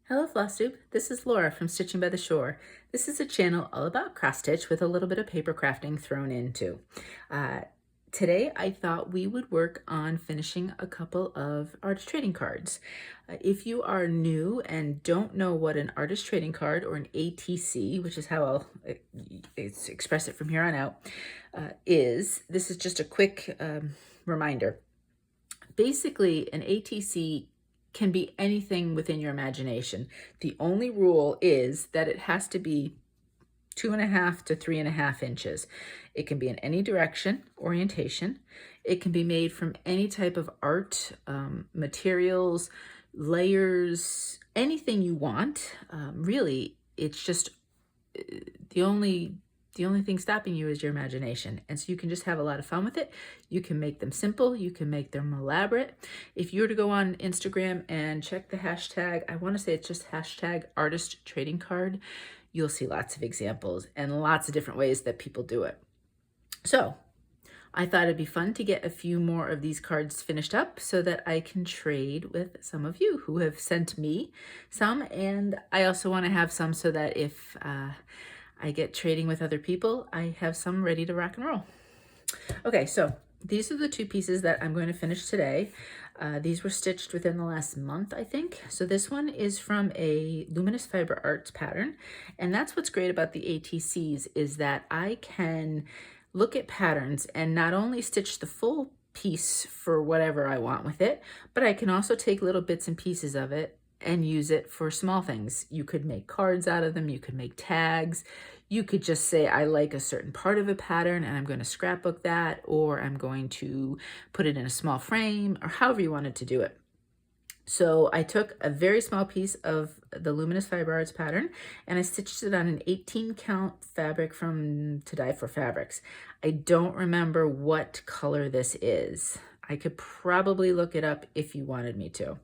Hello FlossTube, this is Laura from Stitching by the Shore. This is a channel all about cross stitch with a little bit of paper crafting thrown in too. Today I thought we would work on finishing a couple of artist trading cards. If you are new and don't know what an artist trading card or an ATC, which is how I'll express it from here on out, this is just a quick reminder. Basically, an ATC can be anything within your imagination. The only rule is that it has to be 2.5 to 3.5 inches. It can be in any direction, orientation. It can be made from any type of art, materials, layers, anything you want. Really, it's just the only thing stopping you is your imagination. And so you can just have a lot of fun with it. You can make them simple. You can make them elaborate. If you were to go on Instagram and check the hashtag, I want to say it's just hashtag artist trading card, you'll see lots of examples and lots of different ways that people do it. So I thought it'd be fun to get a few more of these cards finished up so that I can trade with some of you who have sent me some. And I also want to have some so that if I get trading with other people, I have some ready to rock and roll. Okay, so these are the two pieces that I'm going to finish today. These were stitched within the last month, I think. So this one is from a Luminous Fiber Arts pattern. And that's what's great about the ATCs is that I can look at patterns and not only stitch the full piece for whatever I want with it, but I can also take little bits and pieces of it and use it for small things. You could make cards out of them. You could make tags. You could just say, I like a certain part of a pattern and I'm going to scrapbook that, or I'm going to put it in a small frame, or however you wanted to do it. So I took a very small piece of the Luminous Fiber Arts pattern and I stitched it on an 18 count fabric from To Dye for Fabrics. I don't remember what color this is. I could probably look it up if you wanted me to.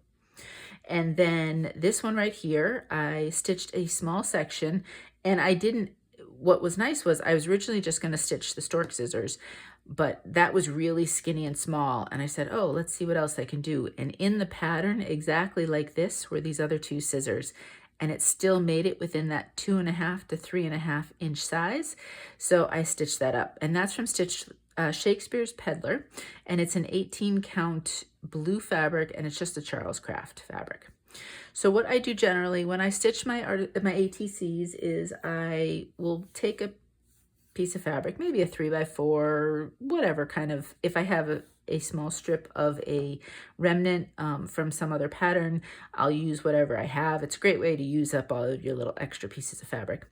And then this one right here, I stitched a small section and what was nice was I was originally just going to stitch the stork scissors, but that was really skinny and small. And I said, oh, let's see what else I can do. And in the pattern, exactly like this, were these other two scissors. And it still made it within that 2.5 to 3.5 inch size. So I stitched that up. And that's from Shakespeare's Peddlar. And it's an 18 count blue fabric, and it's just a Charles Craft fabric. So what I do generally when I stitch my ATCs is I will take a piece of fabric, maybe a 3x4, whatever kind of, if I have a small strip of a remnant from some other pattern, I'll use whatever I have. It's a great way to use up all of your little extra pieces of fabric.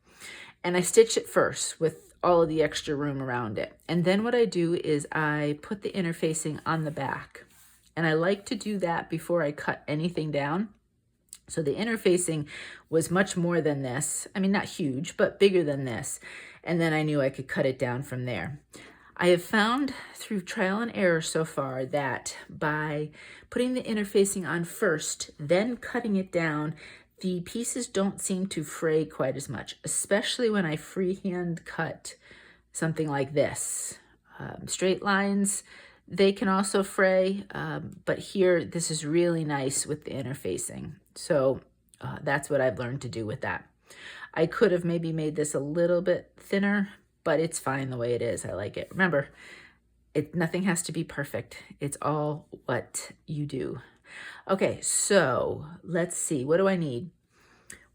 And I stitch it first with all of the extra room around it. And then what I do is I put the interfacing on the back. And I like to do that before I cut anything down. So the interfacing was much more than this. I mean, not huge, but bigger than this. And then I knew I could cut it down from there. I have found through trial and error so far that by putting the interfacing on first, then cutting it down, the pieces don't seem to fray quite as much, especially when I freehand cut something like this. Straight lines, they can also fray, but here this is really nice with the interfacing. So that's what I've learned to do with that. I could have maybe made this a little bit thinner, but it's fine the way it is. I like it. Remember, nothing has to be perfect. It's all what you do. Okay, so let's see. What do I need?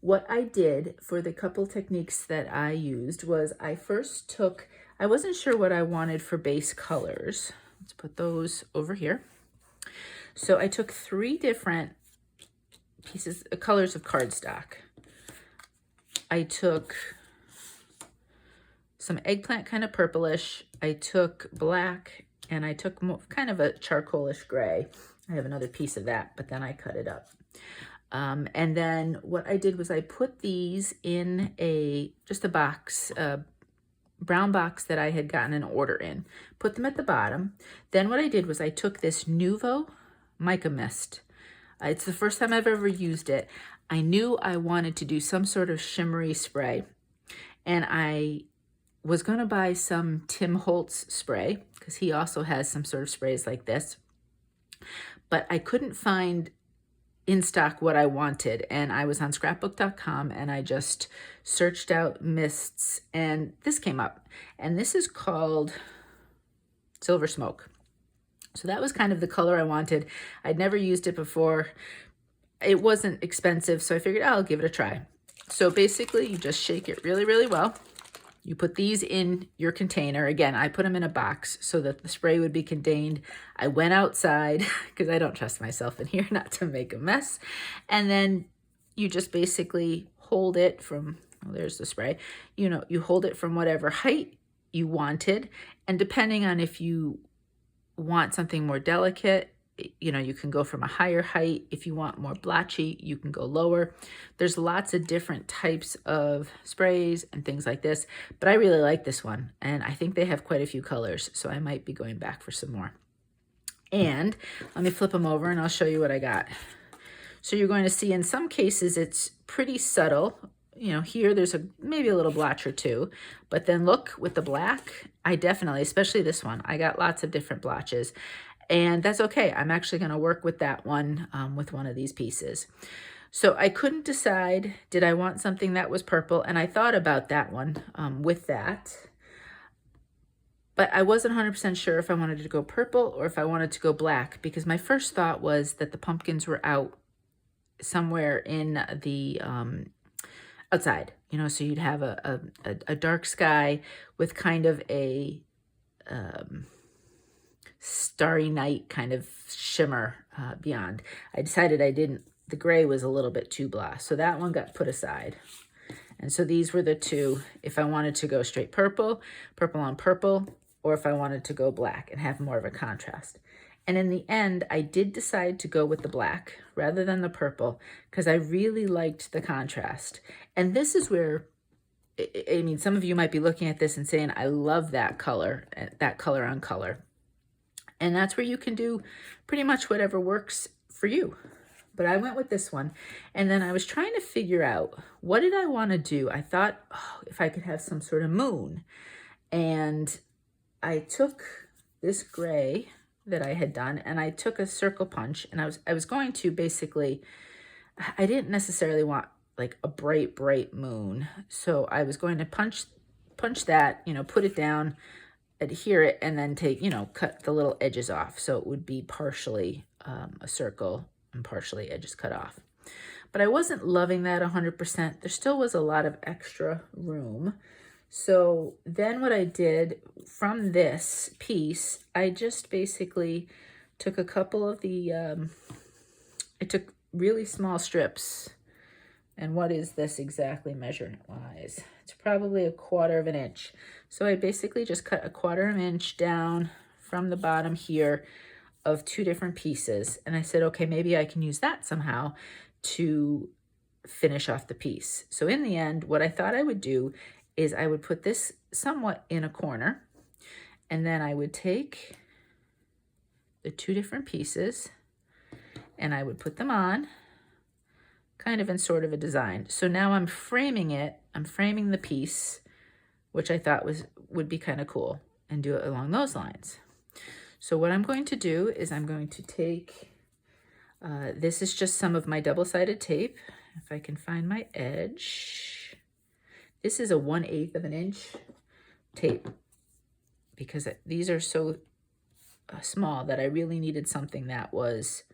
What I did for the couple techniques that I used was I first took, I wasn't sure what I wanted for base colors. Let's put those over here. So I took 3 different colors of cardstock. I took some eggplant kind of purplish. I took black, and I took kind of a charcoalish gray. I have another piece of that, but then I cut it up. And then what I did was I put these in just a box, brown box that I had gotten an order in, put them at the bottom. Then what I did was I took this Nuvo mica mist. It's the first time I've ever used it. I knew I wanted to do some sort of shimmery spray, and I was going to buy some Tim Holtz spray because he also has some sort of sprays like this, but I couldn't find in stock what I wanted, and I was on scrapbook.com and I just searched out mists and this came up, and this is called Silver Smoke. So that was kind of the color I wanted. I'd never used it before. It wasn't expensive, so I figured I'll give it a try. So basically you just shake it really, really well. You put these in your container. Again, I put them in a box so that the spray would be contained. I went outside because I don't trust myself in here not to make a mess. And then you just basically hold it from, oh, there's the spray. You know, you hold it from whatever height you wanted. And depending on if you want something more delicate, you know, you can go from a higher height. If you want more blotchy, you can go lower. There's lots of different types of sprays and things like this, but I really like this one, and I think they have quite a few colors, so I might be going back for some more. And let me flip them over and I'll show you what I got. So you're going to see in some cases it's pretty subtle. You know, here there's maybe a little blotch or two, but then look with the black, I definitely, especially this one, I got lots of different blotches. And that's okay. I'm actually going to work with that one with one of these pieces. So I couldn't decide, did I want something that was purple? And I thought about that one with that. But I wasn't 100% sure if I wanted to go purple or if I wanted to go black, because my first thought was that the pumpkins were out somewhere in the outside, you know, so you'd have a dark sky with kind of a starry night kind of shimmer beyond. I decided the gray was a little bit too blah, so that one got put aside. And so these were the two, if I wanted to go straight purple, purple on purple, or if I wanted to go black and have more of a contrast. And in the end, I did decide to go with the black rather than the purple because I really liked the contrast. And this is where, I mean, some of you might be looking at this and saying, I love that color on color. And that's where you can do pretty much whatever works for you. But I went with this one. And then I was trying to figure out, what did I want to do? I thought, oh, if I could have some sort of moon. And I took this gray that I had done and I took a circle punch, and I was going to basically, I didn't necessarily want like a bright moon. So I was going to punch that, you know, put it down, adhere it, and then take, you know, cut the little edges off. So it would be partially a circle and partially edges cut off. But I wasn't loving that 100%. There still was a lot of extra room. So then what I did from this piece, I just basically took a couple of the, I took really small strips. And what is this exactly measurement wise? It's probably 1/4 inch. So I basically just cut 1/4 inch down from the bottom here of 2 different pieces. And I said, okay, maybe I can use that somehow to finish off the piece. So in the end, what I thought I would do is I would put this somewhat in a corner, and then I would take the 2 different pieces and I would put them on kind of in sort of a design. So now I'm framing it, I'm framing the piece, which I thought would be kind of cool, and do it along those lines. So what I'm going to do is I'm going to take, this is just some of my double-sided tape. If I can find my edge. This is a 1/8 inch tape because these are so small that I really needed something that was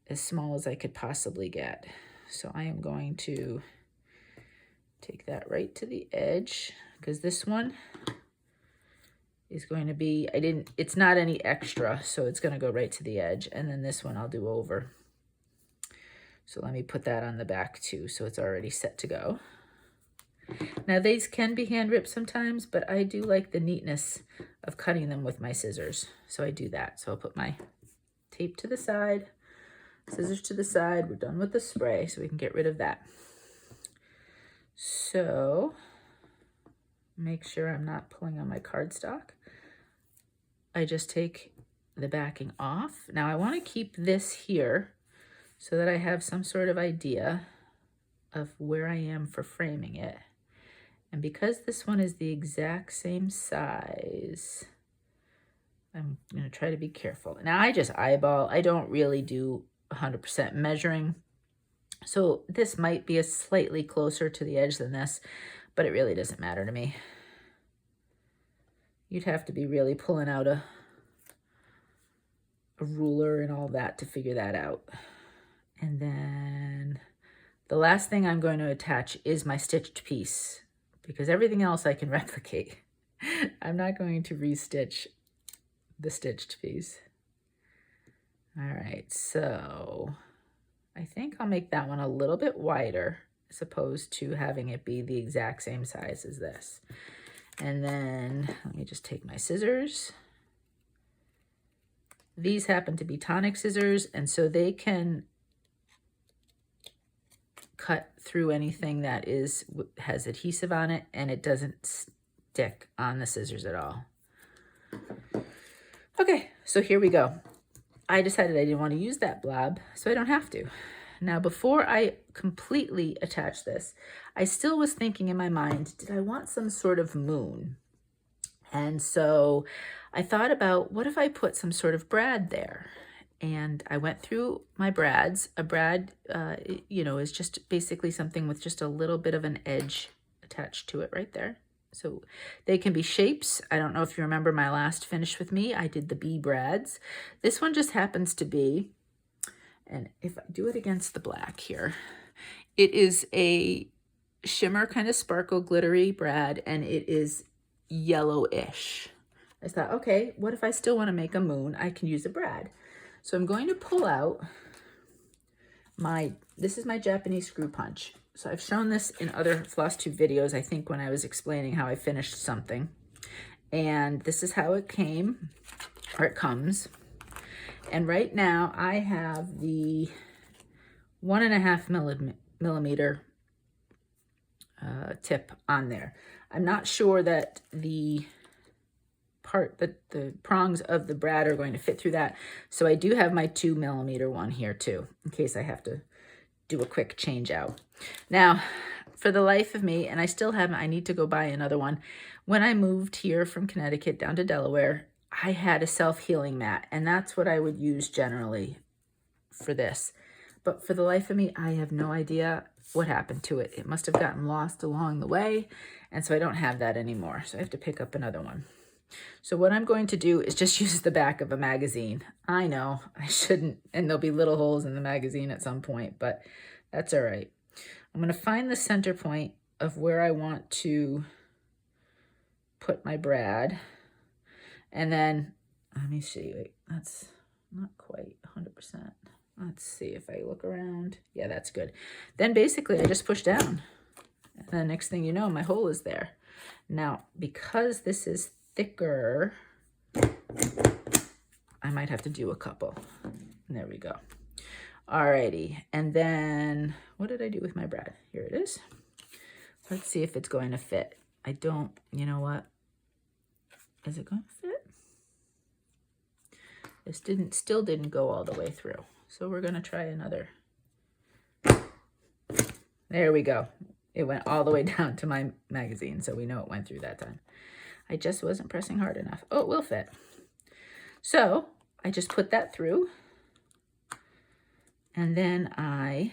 as small as I could possibly get. So I am going to take that right to the edge, because this one is going to be, it's not any extra, so it's going to go right to the edge. And then this one I'll do over. So let me put that on the back too, so it's already set to go. Now these can be hand ripped sometimes, but I do like the neatness of cutting them with my scissors. So I do that. So I'll put my tape to the side, scissors to the side. We're done with the spray, so we can get rid of that. So make sure I'm not pulling on my cardstock. I just take the backing off. Now I want to keep this here so that I have some sort of idea of where I am for framing it. And because this one is the exact same size, I'm going to try to be careful. Now I just eyeball. I don't really do 100% measuring. So this might be a slightly closer to the edge than this, but it really doesn't matter to me. You'd have to be really pulling out a ruler and all that to figure that out. And then the last thing I'm going to attach is my stitched piece, because everything else I can replicate. I'm not going to restitch the stitched piece. All right, so I think I'll make that one a little bit wider as opposed to having it be the exact same size as this. And then let me just take my scissors. These happen to be tonic scissors, and so they can cut through anything that has adhesive on it, and it doesn't stick on the scissors at all. Okay, so here we go. I decided I didn't want to use that blob, so I don't have to. Now, before I completely attach this, I still was thinking in my mind, did I want some sort of moon? And so I thought about, what if I put some sort of brad there? And I went through my brads. A brad, you know, is just basically something with just a little bit of an edge attached to it right there. So they can be shapes. I don't know if you remember my last finish with me. I did the bee brads. This one just happens to be, and if I do it against the black here, it is a shimmer kind of sparkle glittery brad, and it is yellowish. I thought, okay, what if I still want to make a moon? I can use a brad. So I'm going to pull out this is my Japanese screw punch. So I've shown this in other floss tube videos, I think when I was explaining how I finished something. And this is how it came, or it comes. And right now I have the 1.5 millimeter tip on there. I'm not sure that the prongs of the brad are going to fit through that. So I do have my 2 millimeter one here too, in case I have to do a quick change out. Now, for the life of me, and I still haven't, I need to go buy another one. When I moved here from Connecticut down to Delaware, I had a self-healing mat, and that's what I would use generally for this. But for the life of me, I have no idea what happened to it. It must have gotten lost along the way, and so I don't have that anymore. So I have to pick up another one. So what I'm going to do is just use the back of a magazine. I know I shouldn't, and there'll be little holes in the magazine at some point, but that's all right. I'm going to find the center point of where I want to put my brad. And then, let me see, wait, that's not quite 100%. Let's see if I look around. Yeah, that's good. Then basically I just push down. And the next thing you know, my hole is there. Now, because this is thicker, I might have to do a couple. And there we go. Alrighty, and then what did I do with my brad? Here it is. Let's see if it's going to fit. I don't, you know what? Is it going to fit? This still didn't go all the way through. So we're going to try another. There we go. It went all the way down to my magazine, so we know it went through that time. I just wasn't pressing hard enough. Oh, it will fit. So I just put that through. And then I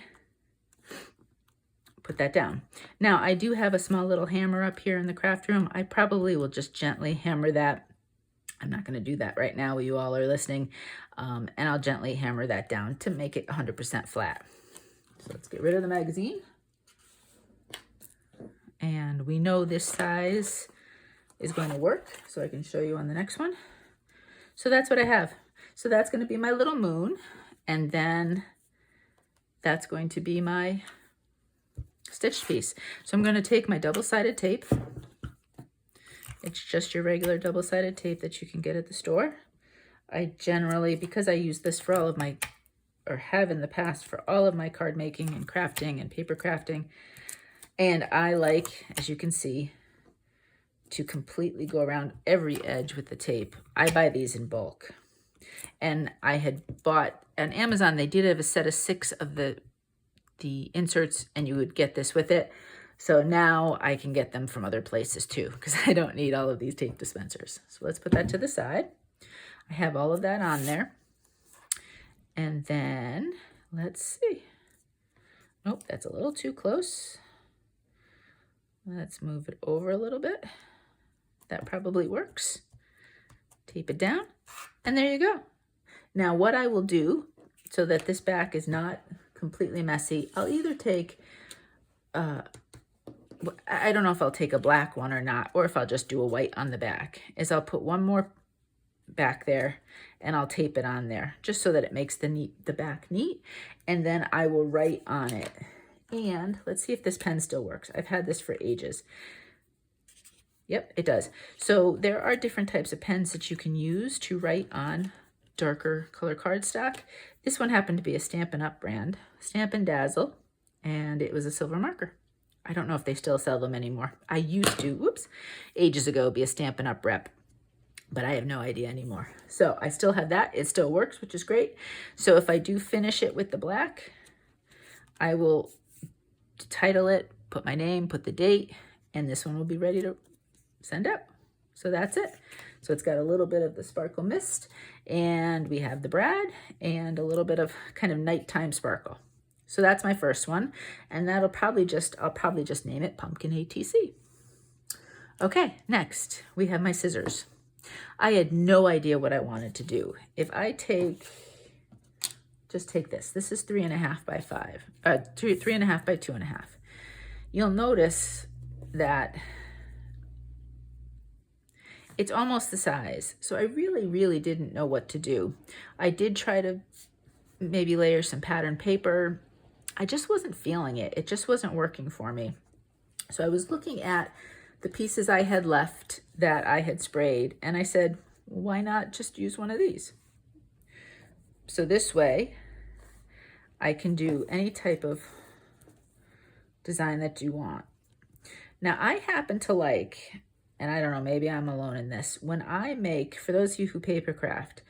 put that down. Now, I do have a small little hammer up here in the craft room. I probably will just gently hammer that. I'm not going to do that right now while you all are listening. And I'll gently hammer that down to make it 100% flat. So let's get rid of the magazine. And we know this size is going to work, so I can show you on the next one. So that's what I have. So that's going to be my little moon. And then that's going to be my stitched piece. So I'm going to take my double-sided tape. It's just your regular double-sided tape that you can get at the store. I generally, because I use this for all of my, or have in the past for all of my card making and crafting and paper crafting, and I like, as you can see, to completely go around every edge with the tape. I buy these in bulk. And I had bought on Amazon, they did have a set of 6 of the inserts, and you would get this with it. So now I can get them from other places too, because I don't need all of these tape dispensers. So let's put that to the side. I have all of that on there. And then, let's see. Nope, that's a little too close. Let's move it over a little bit. That probably works. Tape it down, and there you go. Now what I will do, so that this back is not completely messy, I'll either take, I don't know if I'll take a black one or not, or if I'll just do a white on the back, is I'll put one more back there and I'll tape it on there just so that it makes the back neat, and then I will write on it. And let's see if this pen still works. I've had this for ages. Yep, it does. So there are different types of pens that you can use to write on darker color cardstock. This one happened to be a Stampin' Up brand, Stampin' Dazzle, and it was a silver marker. I don't know if they still sell them anymore. I used to, whoops, ages ago, be a Stampin' Up rep, but I have no idea anymore. So I still have that. It still works, which is great. So if I do finish it with the black, I will title it, put my name, put the date, and this one will be ready to send out. So that's it. So it's got a little bit of the sparkle mist, and we have the brad and a little bit of kind of nighttime sparkle. So that's my first one, and that'll probably just, I'll probably just name it Pumpkin ATC. Okay, next we have my scissors. I had no idea what I wanted to do. If I take, just take this. This is 3.5 by 5, 3.5 by 2.5. You'll notice that it's almost the size. So I really didn't know what to do. I did try to maybe layer some pattern paper. I just wasn't feeling it. It just wasn't working for me. So I was looking at the pieces I had left that I had sprayed, and I said, why not just use one of these? So this way I can do any type of design that you want. Now I happen to like, and I don't know, maybe I'm alone in this, when I make, for those of you who paper craft,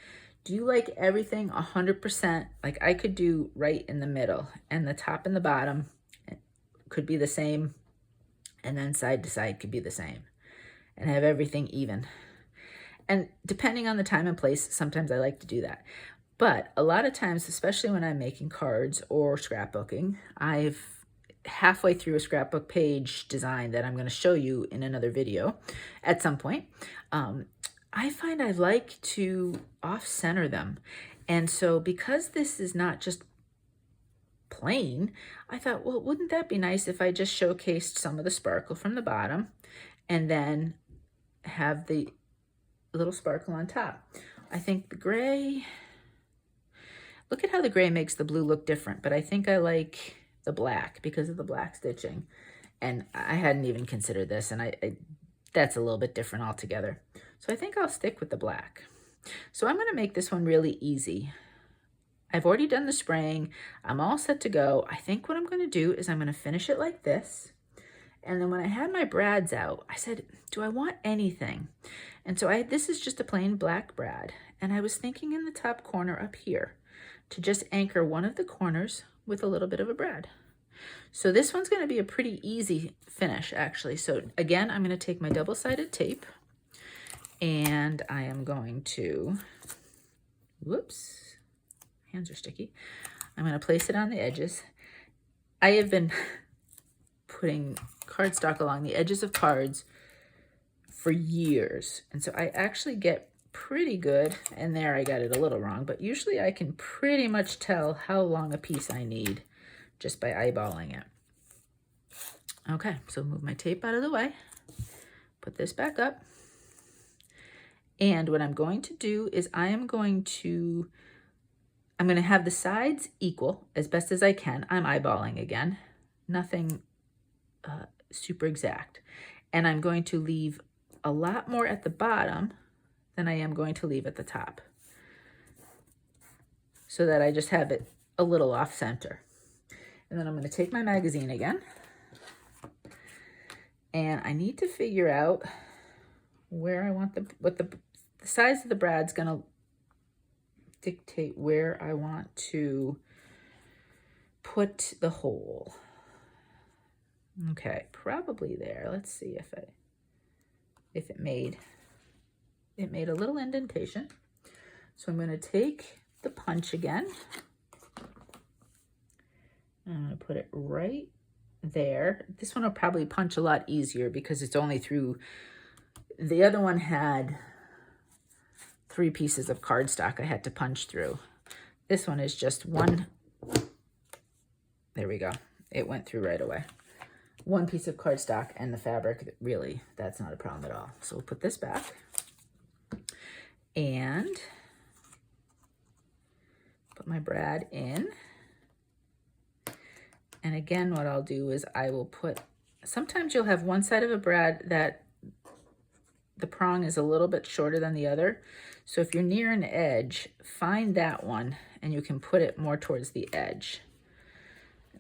do you like everything 100%? Like I could do right in the middle, and the top and the bottom could be the same, and then side to side could be the same, and have everything even. And depending on the time and place, sometimes I like to do that. But a lot of times, especially when I'm making cards or scrapbooking, I've halfway through a scrapbook page design that I'm going to show you in another video at some point. I find I like to off-center them. And so because this is not just plain, I thought, well, wouldn't that be nice if I just showcased some of the sparkle from the bottom and then have the little sparkle on top. I think the gray, look at how the gray makes the blue look different, but I think I like the black because of the black stitching. And I hadn't even considered this, and I that's a little bit different altogether. So I think I'll stick with the black. So I'm going to make this one really easy. I've already done the spraying. I'm all set to go. I think what I'm going to do is I'm going to finish it like this. And then when I had my brads out, I said, do I want anything? And so this is just a plain black brad. And I was thinking in the top corner up here to just anchor one of the corners with a little bit of a brad. So this one's going to be a pretty easy finish, actually. So again, I'm going to take my double-sided tape, and I am going to, whoops, hands are sticky. I'm going to place it on the edges. I have been putting cardstock along the edges of cards for years, and so I actually get pretty good, and there I got it a little wrong, but usually I can pretty much tell how long a piece I need just by eyeballing it. Okay, so move my tape out of the way, put this back up, and what I'm going to do is I'm going to have the sides equal as best as I can. I'm eyeballing again, nothing super exact, and I'm going to leave a lot more at the bottom than I am going to leave at the top, so that I just have it a little off center. And then I'm going to take my magazine again, and I need to figure out where I want what the size of the brad's going to dictate where I want to put the hole. Okay, probably there. Let's see if it made a little indentation. So I'm going to take the punch again, I'm gonna put it right there. This one will probably punch a lot easier because it's only through, the other one had 3 pieces of cardstock I had to punch through. This one is just one. There we go. It went through right away. 1 piece of cardstock and the fabric, really, that's not a problem at all. So we'll put this back and put my brad in. And again, what I'll do is I will put, sometimes you'll have one side of a brad that the prong is a little bit shorter than the other. So if you're near an edge, find that one and you can put it more towards the edge.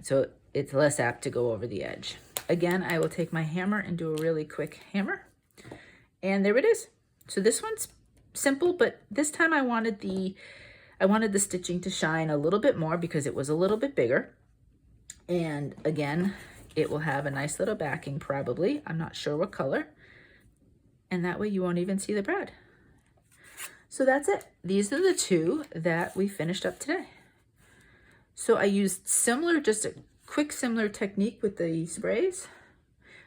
So it's less apt to go over the edge. Again, I will take my hammer and do a really quick hammer. And there it is. So this one's simple, but this time I wanted the stitching to shine a little bit more because it was a little bit bigger. And again, it will have a nice little backing probably. I'm not sure what color. And that way you won't even see the brad. So that's it. These are the 2 that we finished up today. So I used similar, just a quick similar technique with the sprays,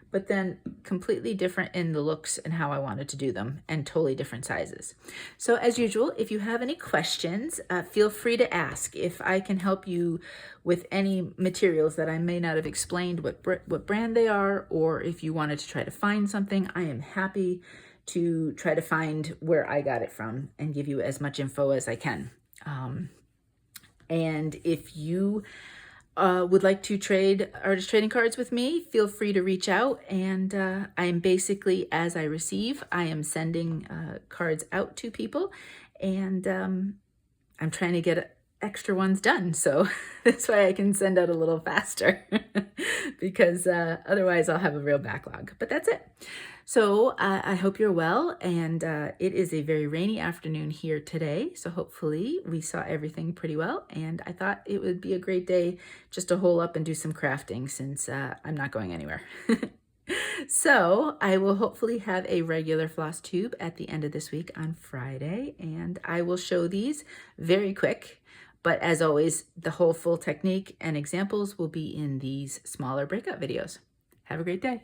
but then completely different in the looks and how I wanted to do them, and totally different sizes. So as usual, if you have any questions, feel free to ask. If I can help you with any materials that I may not have explained what brand they are, or if you wanted to try to find something, I am happy to try to find where I got it from and give you as much info as I can. And if you would like to trade artist trading cards with me, feel free to reach out. And I am basically, as I receive, I am sending cards out to people, and I'm trying to get extra ones done. So that's why I can send out a little faster because otherwise I'll have a real backlog. But that's it. So I hope you're well, and it is a very rainy afternoon here today, so hopefully we saw everything pretty well, and I thought it would be a great day just to hole up and do some crafting since I'm not going anywhere. So I will hopefully have a regular floss tube at the end of this week on Friday, and I will show these very quick. But as always, the whole full technique and examples will be in these smaller breakout videos. Have a great day.